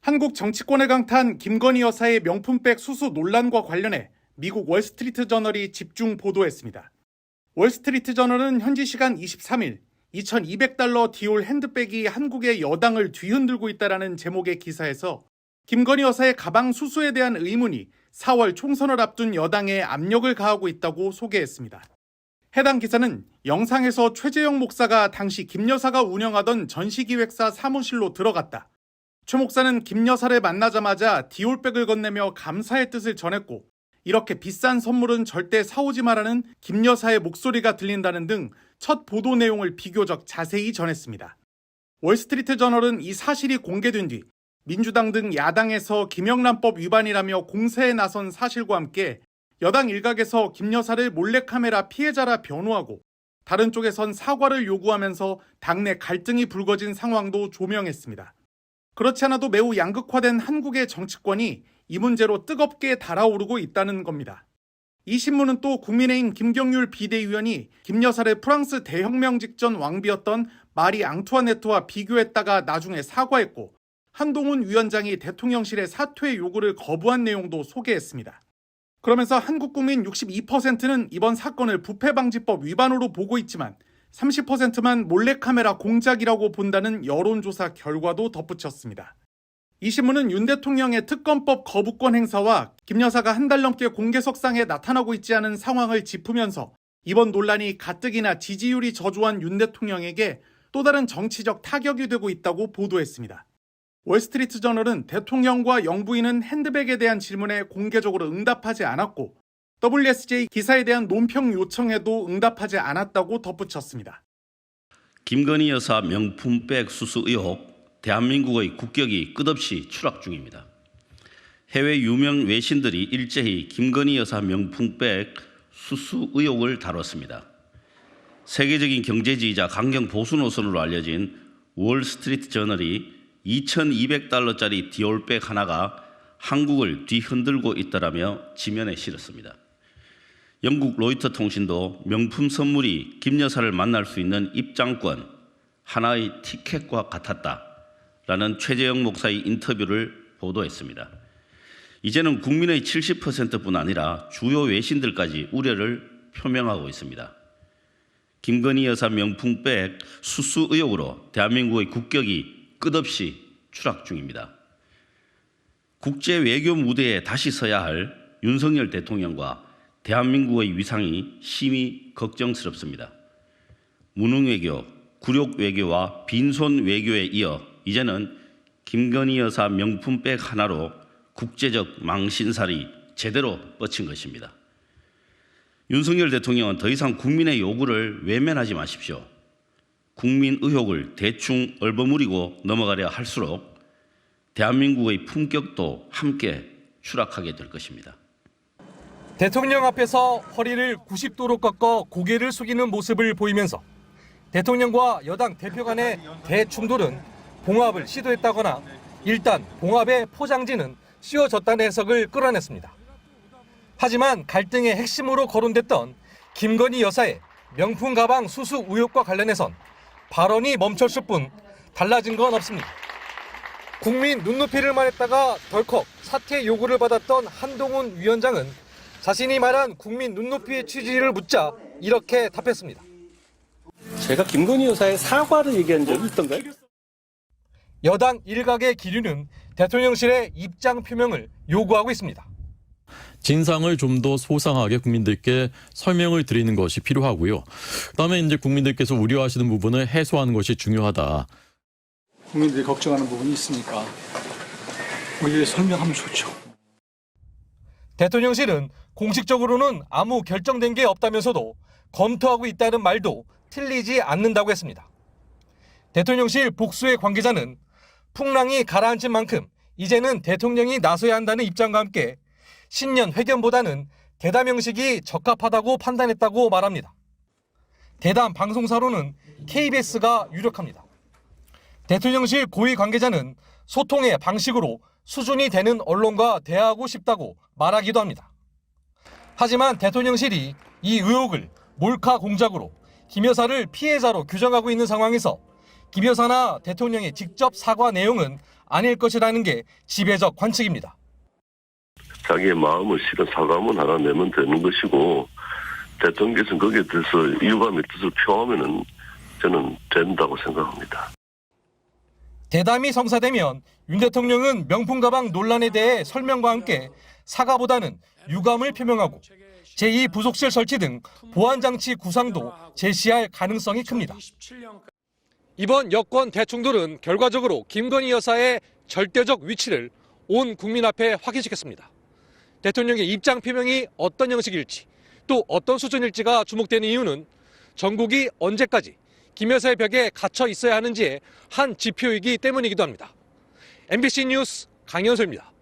한국 정치권을 강타한 김건희 여사의 명품백 수수 논란과 관련해 미국 월스트리트 저널이 집중 보도했습니다. 월스트리트 저널은 현지 시간 23일 2200달러 디올 핸드백이 한국의 여당을 뒤흔들고 있다라는 제목의 기사에서 김건희 여사의 가방 수수에 대한 의문이 4월 총선을 앞둔 여당에 압력을 가하고 있다고 소개했습니다. 해당 기사는 영상에서 최재형 목사가 당시 김 여사가 운영하던 전시기획사 사무실로 들어갔다. 최 목사는 김 여사를 만나자마자 디올백을 건네며 감사의 뜻을 전했고 이렇게 비싼 선물은 절대 사오지 마라는 김 여사의 목소리가 들린다는 등 첫 보도 내용을 비교적 자세히 전했습니다. 월스트리트 저널은 이 사실이 공개된 뒤 민주당 등 야당에서 김영란법 위반이라며 공세에 나선 사실과 함께 여당 일각에서 김 여사를 몰래카메라 피해자라 변호하고 다른 쪽에선 사과를 요구하면서 당내 갈등이 불거진 상황도 조명했습니다. 그렇지 않아도 매우 양극화된 한국의 정치권이 이 문제로 뜨겁게 달아오르고 있다는 겁니다. 이 신문은 또 국민의힘 김경률 비대위원이 김 여사를 프랑스 대혁명 직전 왕비였던 마리 앙투아네트와 비교했다가 나중에 사과했고 한동훈 위원장이 대통령실의 사퇴 요구를 거부한 내용도 소개했습니다. 그러면서 한국 국민 62%는 이번 사건을 부패방지법 위반으로 보고 있지만 30%만 몰래카메라 공작이라고 본다는 여론조사 결과도 덧붙였습니다. 이 신문은 윤 대통령의 특검법 거부권 행사와 김 여사가 한 달 넘게 공개석상에 나타나고 있지 않은 상황을 짚으면서 이번 논란이 가뜩이나 지지율이 저조한 윤 대통령에게 또 다른 정치적 타격이 되고 있다고 보도했습니다. 월스트리트 저널은 대통령과 영부인은 핸드백에 대한 질문에 공개적으로 응답하지 않았고 WSJ 기사에 대한 논평 요청에도 응답하지 않았다고 덧붙였습니다. 김건희 여사 명품백 수수 의혹, 대한민국의 국격이 끝없이 추락 중입니다. 해외 유명 외신들이 일제히 김건희 여사 명품백 수수 의혹을 다뤘습니다. 세계적인 경제지이자 강경 보수 노선으로 알려진 월스트리트 저널이 2200달러짜리 디올백 하나가 한국을 뒤흔들고 있다라며 지면에 실었습니다. 영국 로이터 통신도 명품 선물이 김 여사를 만날 수 있는 입장권, 하나의 티켓과 같았다라는 최재형 목사의 인터뷰를 보도했습니다. 이제는 국민의 70%뿐 아니라 주요 외신들까지 우려를 표명하고 있습니다. 김건희 여사 명품백 수수 의혹으로 대한민국의 국격이 끝없이 추락 중입니다. 국제 외교 무대에 다시 서야 할 윤석열 대통령과 대한민국의 위상이 심히 걱정스럽습니다. 무능 외교, 굴욕 외교와 빈손 외교에 이어 이제는 김건희 여사 명품백 하나로 국제적 망신살이 제대로 뻗친 것입니다. 윤석열 대통령은 더 이상 국민의 요구를 외면하지 마십시오. 국민 의혹을 대충 얼버무리고 넘어가려 할수록 대한민국의 품격도 함께 추락하게 될 것입니다. 대통령 앞에서 허리를 90도로 꺾어 고개를 숙이는 모습을 보이면서 대통령과 여당 대표 간의 대충돌은 봉합을 시도했다거나 일단 봉합의 포장지는 씌워졌다는 해석을 끌어냈습니다. 하지만 갈등의 핵심으로 거론됐던 김건희 여사의 명품 가방 수수 의혹과 관련해선 발언이 멈췄을 뿐 달라진 건 없습니다. 국민 눈높이를 말했다가 덜컥 사퇴 요구를 받았던 한동훈 위원장은 자신이 말한 국민 눈높이의 취지를 묻자 이렇게 답했습니다. 제가 김건희 여사의 사과를 얘기한 적이 있던가요? 여당 일각의 기류는 대통령실의 입장 표명을 요구하고 있습니다. 진상을 좀 더 소상하게 국민들께 설명을 드리는 것이 필요하고요. 그다음에 이제 국민들께서 우려하시는 부분을 해소하는 것이 중요하다. 국민들이 걱정하는 부분이 있으니까 우리를 설명하면 좋죠. 대통령실은 공식적으로는 아무 결정된 게 없다면서도 검토하고 있다는 말도 틀리지 않는다고 했습니다. 대통령실 복수의 관계자는 풍랑이 가라앉은 만큼 이제는 대통령이 나서야 한다는 입장과 함께 신년 회견보다는 대담 형식이 적합하다고 판단했다고 말합니다. 대담 방송사로는 KBS가 유력합니다. 대통령실 고위 관계자는 소통의 방식으로 수준이 되는 언론과 대화하고 싶다고 말하기도 합니다. 하지만 대통령실이 이 의혹을 몰카 공작으로 김 여사를 피해자로 규정하고 있는 상황에서 김 여사나 대통령의 직접 사과 내용은 아닐 것이라는 게 지배적 관측입니다. 자기의 마음을 실은 사과문 하나 내면 되는 것이고 대통령께서는 거기에 대해서 유감의 뜻을 표하면은 저는 된다고 생각합니다. 대담이 성사되면 윤 대통령은 명품 가방 논란에 대해 설명과 함께 사과보다는 유감을 표명하고 제2 부속실 설치 등 보안 장치 구상도 제시할 가능성이 큽니다. 이번 여권 대충돌은 결과적으로 김건희 여사의 절대적 위치를 온 국민 앞에 확인시켰습니다. 대통령의 입장 표명이 어떤 형식일지 또 어떤 수준일지가 주목되는 이유는 전국이 언제까지 김 여사의 벽에 갇혀 있어야 하는지의 한 지표이기 때문이기도 합니다. MBC 뉴스 강현소입니다.